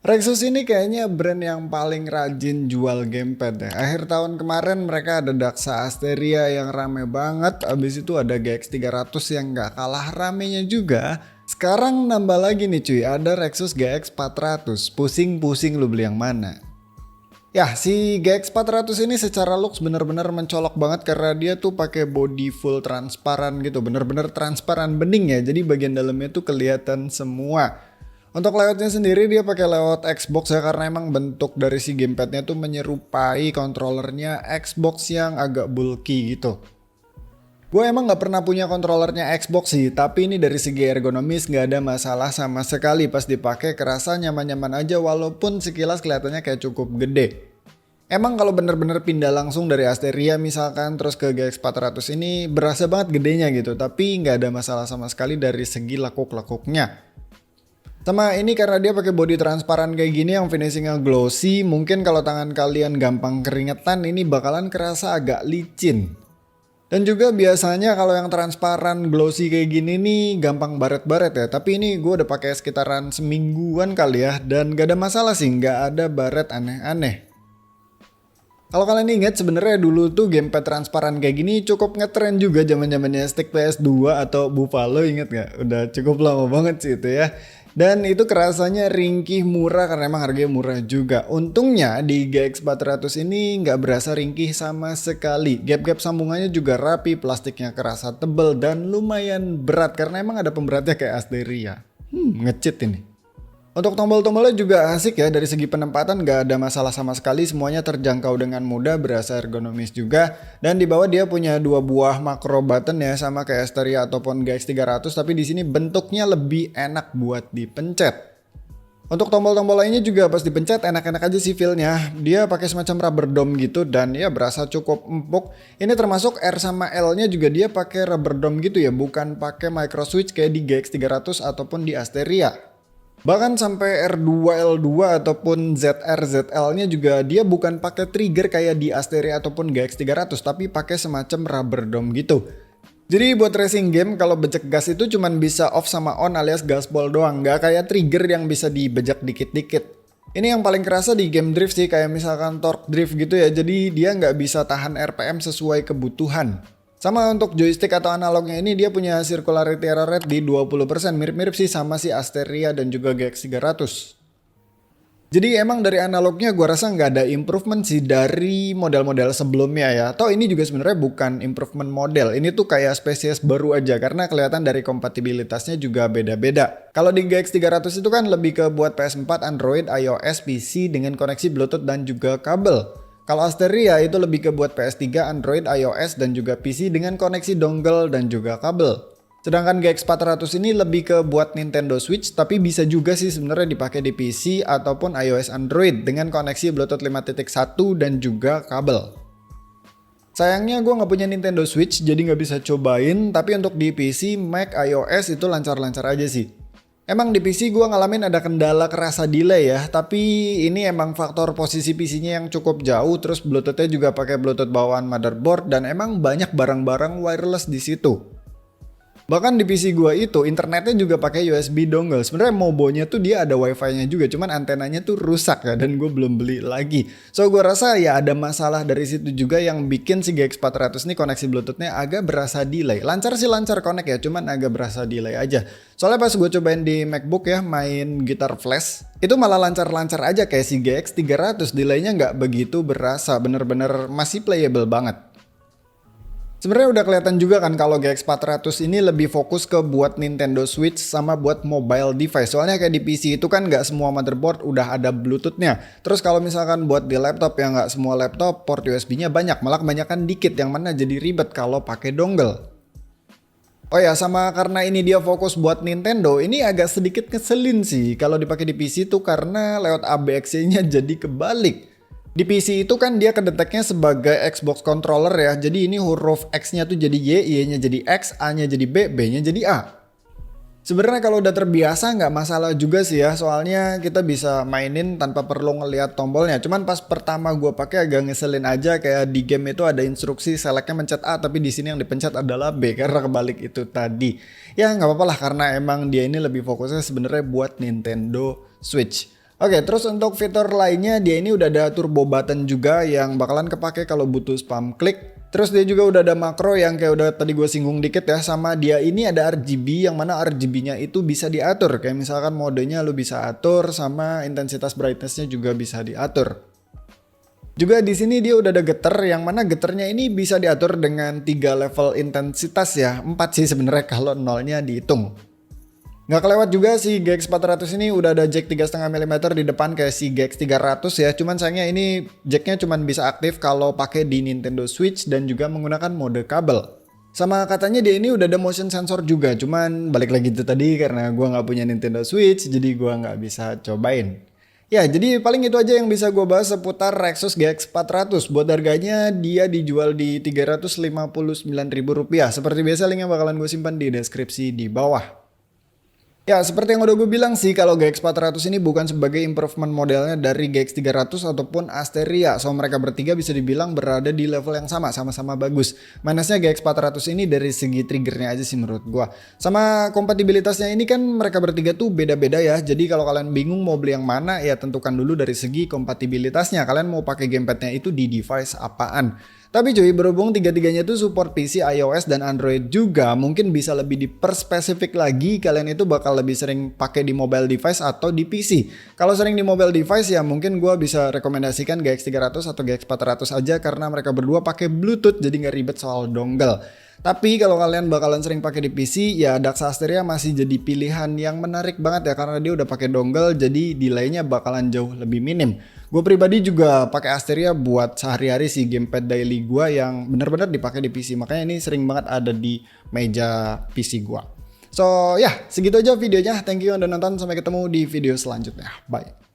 Rexus ini kayaknya brand yang paling rajin jual gamepad ya. Akhir tahun kemarin mereka ada Daxa Asteria yang rame banget. Abis itu ada GX 300 yang gak kalah ramenya juga. Sekarang nambah lagi nih cuy, ada Rexus GX 400. Pusing-pusing lu beli yang mana? Ya, si GX 400 ini secara looks bener-bener mencolok banget karena dia tuh pakai body full transparan gitu, bener-bener transparan bening ya. Jadi bagian dalamnya tuh kelihatan semua. Untuk layoutnya sendiri dia pakai layout Xbox ya karena emang bentuk dari si gamepadnya tuh menyerupai controllernya Xbox yang agak bulky gitu. Gue emang gak pernah punya controllernya Xbox sih, tapi ini dari segi ergonomis gak ada masalah sama sekali. Pas dipakai kerasa nyaman-nyaman aja walaupun sekilas kelihatannya kayak cukup gede. Emang kalau bener-bener pindah langsung dari Asteria misalkan terus ke GX 400 ini berasa banget gedenya gitu, tapi gak ada masalah sama sekali dari segi lekuk-lekuknya. Sama ini karena dia pakai body transparan kayak gini yang finishingnya glossy, mungkin kalau tangan kalian gampang keringetan ini bakalan kerasa agak licin. Dan juga biasanya kalau yang transparan glossy kayak gini nih gampang baret-baret ya. Tapi ini gue udah pakai sekitaran semingguan kali ya dan gak ada masalah sih, gak ada baret aneh-aneh. Kalau kalian ingat sebenarnya dulu tuh gamepad transparan kayak gini cukup ngetren juga zaman-zamannya Stick PS2 atau Buffalo, inget gak? Udah cukup lama banget sih itu ya. Dan itu kerasanya ringkih murah karena emang harganya murah juga. Untungnya di GX 400 ini nggak berasa ringkih sama sekali. Gap-gap sambungannya juga rapi, plastiknya kerasa tebel dan lumayan berat karena emang ada pemberatnya kayak Asteria. Ngecit ini. Untuk tombol-tombolnya juga asik ya, dari segi penempatan gak ada masalah sama sekali, semuanya terjangkau dengan mudah, berasa ergonomis juga. Dan di bawah dia punya 2 buah macro button ya, sama kayak Asteria ataupun GX 300, tapi di sini bentuknya lebih enak buat dipencet. Untuk tombol-tombol lainnya juga pas dipencet enak-enak aja sih feel-nya. Dia pakai semacam rubber dome gitu dan ya berasa cukup empuk. Ini termasuk R sama L-nya juga dia pakai rubber dome gitu ya, bukan pakai micro switch kayak di GX 300 ataupun di Asteria. Bahkan sampai R2L2 ataupun ZR-ZL-nya juga dia bukan pakai trigger kayak di Asteria ataupun GX 300, tapi pakai semacam rubber dome gitu. Jadi buat racing game kalau bejek gas itu cuman bisa off sama on alias gaspol doang, nggak kayak trigger yang bisa dibejek dikit-dikit. Ini yang paling kerasa di game drift sih, kayak misalkan torque drift gitu ya, jadi dia nggak bisa tahan RPM sesuai kebutuhan. Sama untuk joystick atau analognya ini dia punya circularity error rate di 20%, mirip-mirip sih sama si Asteria dan juga GX 300. Jadi emang dari analognya gue rasa nggak ada improvement sih dari model-model sebelumnya ya. Atau ini juga sebenarnya bukan improvement model, ini tuh kayak spesies baru aja karena kelihatan dari kompatibilitasnya juga beda-beda. Kalau di GX 300 itu kan lebih ke buat PS4, Android, iOS, PC dengan koneksi Bluetooth dan juga kabel. Kalau Asteria itu lebih ke buat PS3, Android, iOS, dan juga PC dengan koneksi dongle dan juga kabel. Sedangkan GX 400 ini lebih ke buat Nintendo Switch, tapi bisa juga sih sebenarnya dipakai di PC ataupun iOS Android dengan koneksi Bluetooth 5.1 dan juga kabel. Sayangnya gue nggak punya Nintendo Switch jadi nggak bisa cobain, tapi untuk di PC, Mac, iOS itu lancar-lancar aja sih. Emang di PC gue ngalamin ada kendala kerasa delay ya, tapi ini emang faktor posisi PC-nya yang cukup jauh, terus Bluetooth-nya juga pakai Bluetooth bawaan motherboard dan emang banyak barang-barang wireless di situ. Bahkan di PC gue itu internetnya juga pakai USB dongle. Sebenarnya Mobonya tuh dia ada wifi-nya juga, cuman antenanya tuh rusak ya dan gue belum beli lagi. So gue rasa ya ada masalah dari situ juga yang bikin si GX 400 nih koneksi Bluetooth-nya agak berasa delay. Lancar sih lancar connect ya, cuman agak berasa delay aja. Soalnya pas gue cobain di MacBook ya main gitar flash, itu malah lancar-lancar aja kayak si GX 300, delaynya nggak begitu berasa, bener-bener masih playable banget. Sebenarnya udah kelihatan juga kan kalau GX 400 ini lebih fokus ke buat Nintendo Switch sama buat mobile device. Soalnya kayak di PC itu kan nggak semua motherboard udah ada Bluetooth-nya. Terus kalau misalkan buat di laptop ya nggak semua laptop port USB-nya banyak, malah kebanyakan dikit yang mana jadi ribet kalau pakai dongle. Oh ya, sama karena ini dia fokus buat Nintendo, ini agak sedikit ngeselin sih kalau dipakai di PC tuh karena layout ABXC-nya jadi kebalik. Di PC itu kan dia kedeteknya sebagai Xbox controller ya, jadi ini huruf X-nya tuh jadi Y, Y-nya jadi X, A-nya jadi B, B-nya jadi A. Sebenarnya kalau udah terbiasa nggak masalah juga sih ya, soalnya kita bisa mainin tanpa perlu ngelihat tombolnya. Cuman pas pertama gue pakai agak ngeselin aja, kayak di game itu ada instruksi selectnya mencet A, tapi di sini yang dipencet adalah B karena kebalik itu tadi. Ya nggak apa-apa lah karena emang dia ini lebih fokusnya sebenarnya buat Nintendo Switch. Oke, terus untuk fitur lainnya dia ini udah ada turbo button juga yang bakalan kepake kalau butuh spam klik. Terus dia juga udah ada makro yang kayak udah tadi gue singgung dikit ya, sama dia ini ada RGB yang mana RGB-nya itu bisa diatur. Kayak misalkan modenya lu bisa atur sama intensitas brightness-nya juga bisa diatur. Juga di sini dia udah ada getar yang mana getarnya ini bisa diatur dengan 3 level intensitas ya. 4 sih sebenarnya kalau nolnya dihitung. Nggak kelewat juga si GX 400 ini udah ada jack 3,5 mm di depan kayak si GX 300 ya. Cuman sayangnya ini jacknya cuman bisa aktif kalau pakai di Nintendo Switch dan juga menggunakan mode kabel. Sama katanya dia ini udah ada motion sensor juga. Cuman balik lagi itu tadi karena gua nggak punya Nintendo Switch jadi gua nggak bisa cobain. Ya jadi paling itu aja yang bisa gue bahas seputar Rexus GX 400. Buat harganya dia dijual di Rp359.000. Seperti biasa linknya bakalan gue simpan di deskripsi di bawah. Ya seperti yang udah gue bilang sih kalau GX 400 ini bukan sebagai improvement modelnya dari GX 300 ataupun Asteria. So mereka bertiga bisa dibilang berada di level yang sama-sama bagus. Minusnya GX 400 ini dari segi triggernya aja sih menurut gue. Sama kompatibilitasnya ini kan mereka bertiga tuh beda-beda ya. Jadi kalau kalian bingung mau beli yang mana ya tentukan dulu dari segi kompatibilitasnya. Kalian mau pakai gamepadnya itu di device apaan. Tapi cuy, berhubung tiga-tiganya tuh support PC, iOS, dan Android juga, mungkin bisa lebih diperspesifik lagi kalian itu bakal lebih sering pakai di mobile device atau di PC. Kalau sering di mobile device ya mungkin gue bisa rekomendasikan GX 300 atau GX 400 aja karena mereka berdua pakai Bluetooth jadi nggak ribet soal dongle. Tapi kalau kalian bakalan sering pakai di PC ya Daxa Asteria masih jadi pilihan yang menarik banget ya karena dia udah pakai dongle jadi delaynya bakalan jauh lebih minim. Gue pribadi juga pakai Asteria buat sehari-hari sih gamepad daily gue yang bener-bener dipakai di PC, makanya ini sering banget ada di meja PC gue. So ya segitu aja videonya, thank you udah nonton, sampai ketemu di video selanjutnya, bye.